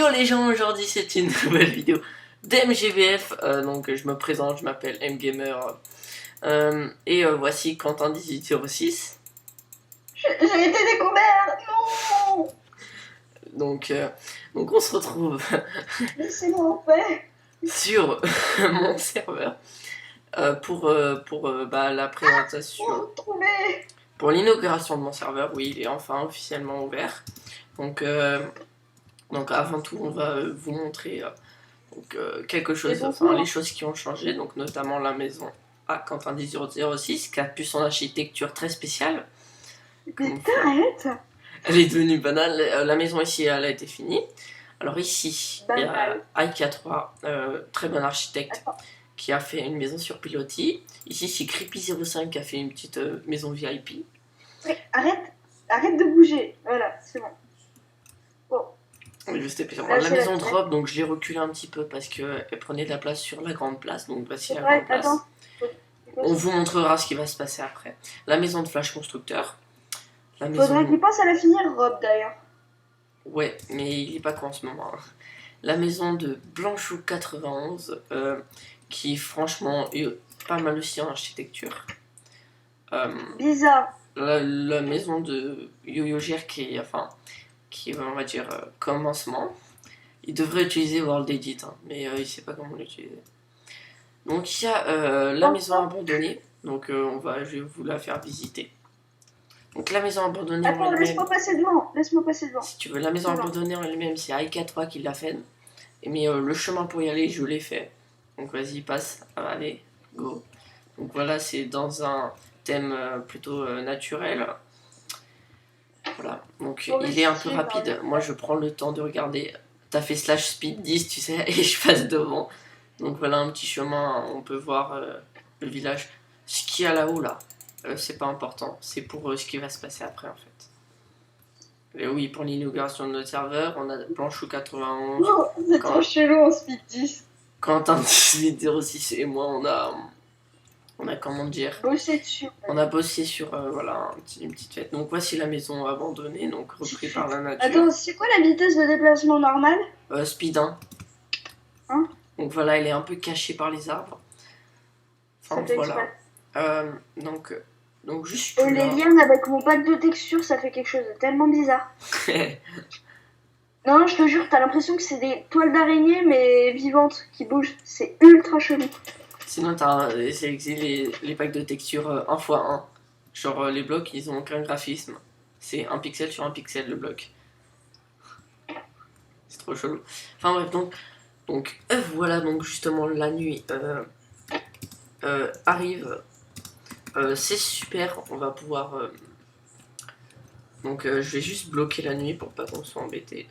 Yo les gens, aujourd'hui c'est une nouvelle vidéo d'MGVF, donc je me présente, je m'appelle MGamer, et voici Quentin1806. J'ai été découvert. Non. Donc on se retrouve Laissez-moi en paix. sur mon serveur pour la présentation, Retrouver. pour l'inauguration de mon serveur. Oui, il est enfin officiellement ouvert. Donc avant tout on va vous montrer quelque chose, enfin les choses qui ont changé, donc notamment la maison à Quentin1806 qui a pu son architecture très spéciale. Mais t'arrêtes. Elle est devenue banale. La maison ici elle a été finie. Alors ici il y a IK3, très bon architecte, qui a fait une maison sur pilotis. Ici c'est Creepy05 qui a fait une petite maison VIP. Mais arrête de bouger. Voilà, c'est bon. Bon. Oui, la maison drop, donc je l'ai reculée un petit peu parce qu'elle prenait de la place sur la grande place, donc voici la grande place. Attends. On vous montrera ce qui va se passer après. La maison de Flash Constructeur. La maison... Faudrait qu'il pense à la finir, Rob, d'ailleurs. Ouais, mais il est pas con en ce moment. La maison de Blanchou91, qui franchement est pas mal aussi en architecture. Bizarre. La maison de YoYoGer qui est, on va dire, commencement. Il devrait utiliser World Edit, hein, mais il sait pas comment l'utiliser. Donc il y a la maison abandonnée, donc je vais vous la faire visiter. Donc la maison abandonnée Attends, laisse-moi passer devant, Si tu veux, la maison abandonnée en elle-même, c'est IK3 qui l'a fait. Mais le chemin pour y aller, je l'ai fait. Donc vas-y, passe, allez, go. Donc voilà, c'est dans un thème plutôt naturel. Voilà, donc il est un peu rapide. Moi je prends le temps de regarder. T'as fait /speed 10, tu sais, et je passe devant. Donc voilà un petit chemin, on peut voir le village. Ce qu'il y a là-haut là, c'est pas important, c'est pour ce qui va se passer après en fait. Et oui, pour l'inauguration de notre serveur, on a Blanchou91. Oh, c'est trop chelou en speed 10. Quentin1806 et moi, on a comment dire, bossé dessus. On a bossé sur voilà une petite fête. Donc voici la maison abandonnée, donc repris par la nature. Attends, c'est quoi la vitesse de déplacement normale? Speed 1. Hein? Donc voilà, elle est un peu cachée par les arbres. Enfin voilà. Donc juste. Les liens avec mon pack de texture, ça fait quelque chose de tellement bizarre. Non, je te jure, t'as l'impression que c'est des toiles d'araignée mais vivantes qui bougent. C'est ultra chelou. Sinon, t'as les packs de texture 1x1. Genre les blocs, ils ont aucun graphisme. C'est un pixel sur un pixel le bloc. C'est trop chelou. Enfin bref, donc voilà, donc justement la nuit arrive. C'est super, on va pouvoir... Donc je vais juste bloquer la nuit pour pas qu'on soit embêté.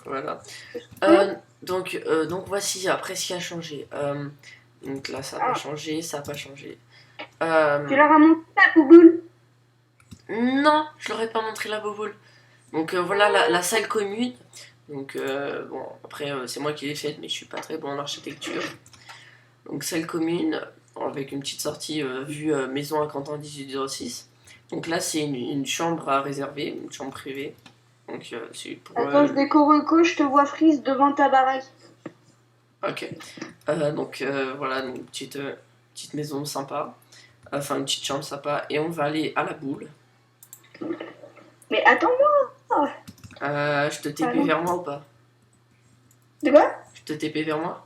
Voilà. Donc voici après ce qui a changé. Donc là ça n'a pas changé, ça n'a pas changé. Tu leur as montré la bouboule? Non, je leur ai pas montré la bouboule. Donc voilà la salle commune. Donc bon, après c'est moi qui l'ai faite, mais je suis pas très bon en architecture. Donc salle commune, avec une petite sortie vue maison à Quentin1806. Donc là c'est une chambre à réserver, une chambre privée. Donc c'est pour... Attends, je décore je te vois Freeze devant ta baraque. Ok. Donc voilà, une petite maison sympa. Enfin une petite chambre sympa. Et on va aller à la boule. Mais attends-moi. Je te TP vers moi ou pas? De quoi? Je te TP vers moi?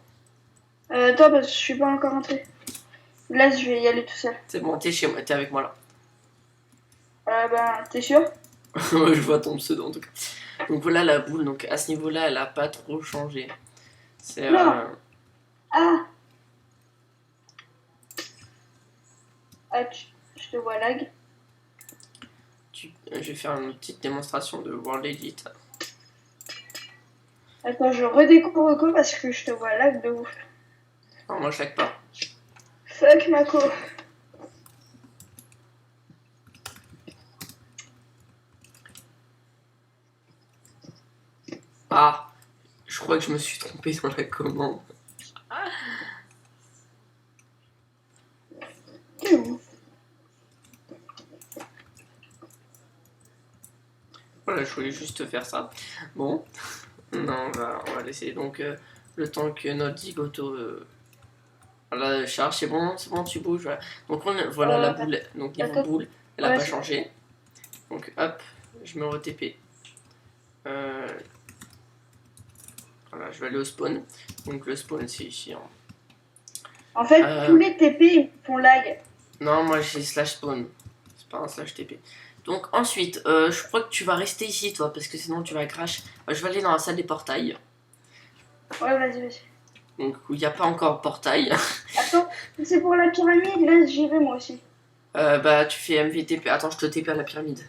Attends, parce que je suis pas encore rentré. Là, je vais y aller tout seul. C'est bon, t'es chez moi, t'es avec moi là. T'es sûr? Je vois ton pseudo en tout cas. Donc voilà la boule, donc à ce niveau-là, elle a pas trop changé. C'est... Je te vois lag. Je vais faire une petite démonstration de World Edit. Attends, je redécouvre parce que je te vois lag de ouf. Non, moi je lag pas. Fuck Mako. Ah, je crois que je me suis trompé dans la commande. T'es où? Voilà, je voulais juste faire ça. Bon, Non, on va laisser. Donc, le temps que notre zigoto voilà, charge, c'est bon, tu bouges. Voilà. Donc, voilà la boule. Donc, niveau attends. boule, elle a Ouais, pas c'est- changé. Donc, hop, je me re-TP. Voilà, je vais aller au spawn. Donc, le spawn, c'est ici. Hein. En fait, tous les TP font lag. Non, moi j'ai slash spawn. C'est pas un slash TP. Donc ensuite, je crois que tu vas rester ici toi, parce que sinon tu vas crash. Je vais aller dans la salle des portails. Ouais, vas-y. Donc où il n'y a pas encore portail. Attends, c'est pour la pyramide, là j'irai moi aussi. Bah tu fais MVTP. Attends, je te TP à la pyramide.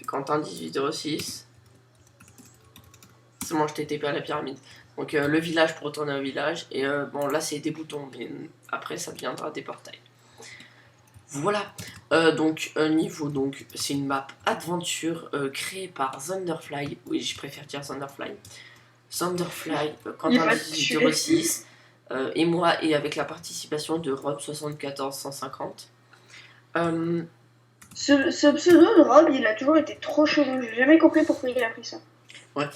Quentin 1806. C'est bon, je t'ai TP à la pyramide. Donc le village pour retourner au village. Et bon là c'est des boutons, mais après ça deviendra des portails. Voilà, donc niveau, donc c'est une map aventure créée par Thunderfly. Oui, je préfère dire Thunderfly. Thunderfly, Quentin 1806 et moi, et avec la participation de Rob 74 150. Ce pseudo de Rob, il a toujours été trop chelou. J'ai jamais compris pourquoi il a pris ça. Ouais.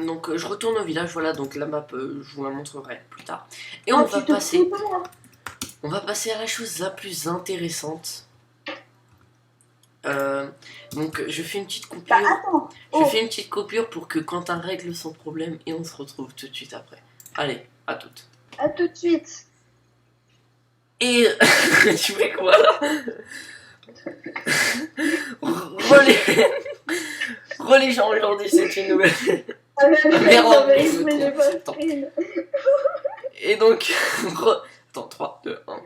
Donc je retourne au village, voilà, donc la map, je vous la montrerai plus tard. Et on va passer. On va passer à la chose la plus intéressante. Donc je fais une petite coupure. Bah, attends. Je fais une petite coupure pour que Quentin règle son problème et on se retrouve tout de suite après. Allez, à toutes. À tout de suite. Et tu fais quoi là? Relais gens aujourd'hui, c'est une nouvelle. Et donc, attends, 3, 2, 1.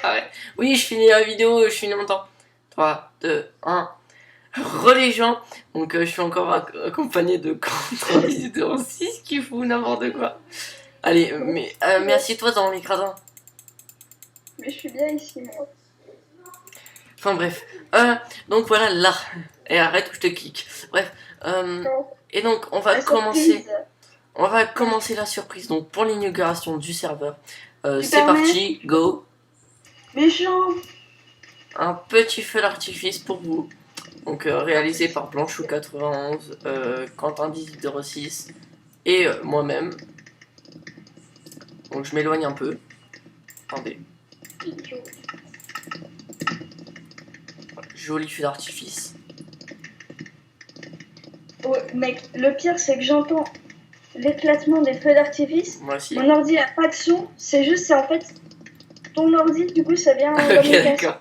Ah ouais. Oui, je finis la vidéo, je finis mon temps. 3, 2, 1. Relais gens. Donc, je suis encore accompagné de Quentin 06 qui fout n'importe quoi. Allez, mais assieds-toi dans les gradins. Mais je suis bien ici, moi. Enfin bref. Donc voilà, là. Et arrête ou je te kick. Bref. Et donc, on va commencer. On va commencer la surprise. Donc, pour l'inauguration du serveur. C'est parti, go. Méchant. Un petit feu d'artifice pour vous. Donc, réalisé par Blanchou91, Quentin 1806 et moi-même. Donc, je m'éloigne un peu. Attendez. Joli feu d'artifice. Oh, mec, le pire c'est que j'entends l'éclatement des feux d'artifice. Moi aussi. Mon ordi a pas de son, c'est en fait ton ordi, du coup ça vient. Ok, d'accord.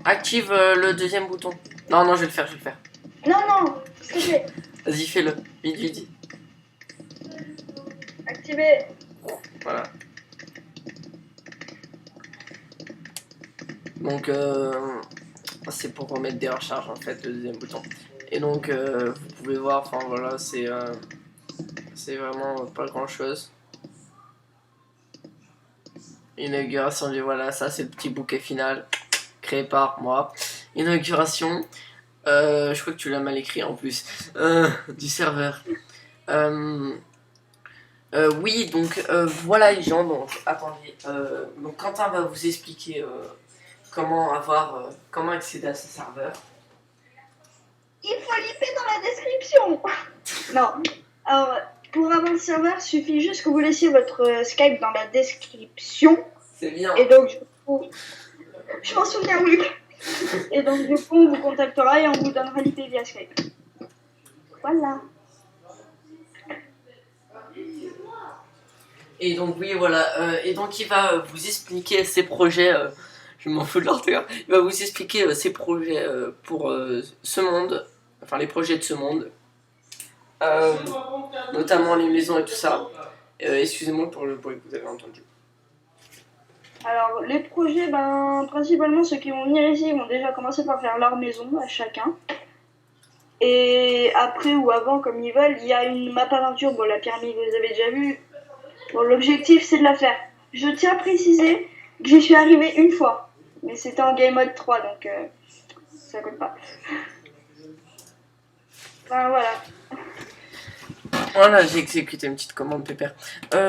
Active le deuxième bouton. Non, je vais le faire, Non, s'il te plaît. Vas-y, fais-le. Vite. Activé. Voilà. Donc, c'est pour remettre des recharges en fait, le deuxième bouton. Et donc, vous pouvez voir, enfin voilà, c'est vraiment pas grand chose. Inauguration du voilà, ça c'est le petit bouquet final créé par moi. Inauguration, je crois que tu l'as mal écrit en plus, du serveur. Oui, donc voilà les gens, donc attendez, donc Quentin va vous expliquer comment accéder à ce serveur. Il faut l'IP dans la description. Non, alors pour avoir le serveur, suffit juste que vous laissiez votre Skype dans la description. C'est bien. Et donc, je m'en souviens, oui. Et donc, du coup, on vous contactera et on vous donnera l'IP via Skype. Voilà. Et donc, oui, voilà. Et donc, il va vous expliquer ses projets. Je m'en fous de l'orthographe. Il va vous expliquer ses projets pour ce monde. Enfin, les projets de ce monde. Notamment les maisons et tout ça. Excusez-moi pour le bruit que vous avez entendu. Alors, les projets, principalement, ceux qui vont venir ici, ils vont déjà commencer par faire leur maison à chacun. Et après ou avant, comme ils veulent, il y a une map aventure. Bon, la pyramide, vous avez déjà vu. Bon, l'objectif, c'est de la faire. Je tiens à préciser que j'y suis arrivée une fois. Mais c'était en game mode 3, donc ça compte pas. Voilà. Voilà, j'ai exécuté une petite commande pépère.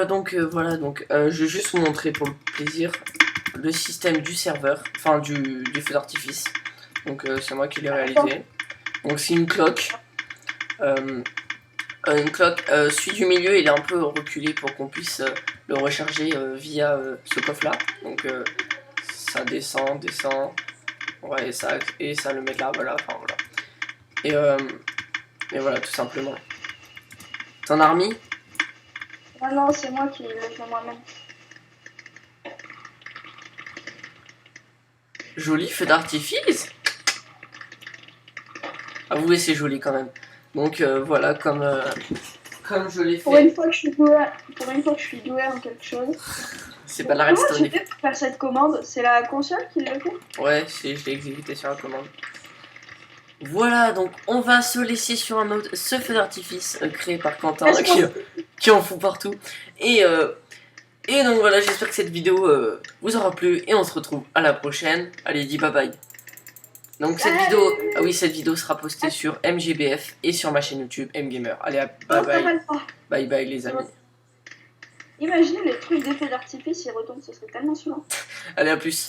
Donc voilà, donc je vais juste vous montrer pour le plaisir. le système du serveur, enfin du feu d'artifice. Donc c'est moi qui l'ai réalisé. Donc c'est une cloque. Celui du milieu il est un peu reculé pour qu'on puisse le recharger via ce coffre là. Donc ça descend. Ouais, et ça le met là, voilà, enfin voilà. Et voilà, tout simplement. T'en as remis? Ah non, c'est moi qui le fais moi-même. Joli feu d'artifice. Avouez, c'est joli quand même. Donc voilà, comme je l'ai Pour une fait. fois que je suis douée en quelque chose. C'est pas la Comment redstone. tu fais pour faire cette commande? C'est la console qui le fait? Ouais, je l'ai exécuté sur la commande. Voilà, donc on va se laisser sur un autre, ce feu d'artifice créé par Quentin qui en fout partout. Et donc voilà, j'espère que cette vidéo vous aura plu et on se retrouve à la prochaine. Allez, dis bye bye. Donc cette vidéo sera postée sur MGBF et sur ma chaîne YouTube MGamer. Allez, bye bye. Bye bye les amis. Imaginez les trucs d'effets d'artifice, ils retombent, ce serait tellement saoulant. Allez, à plus.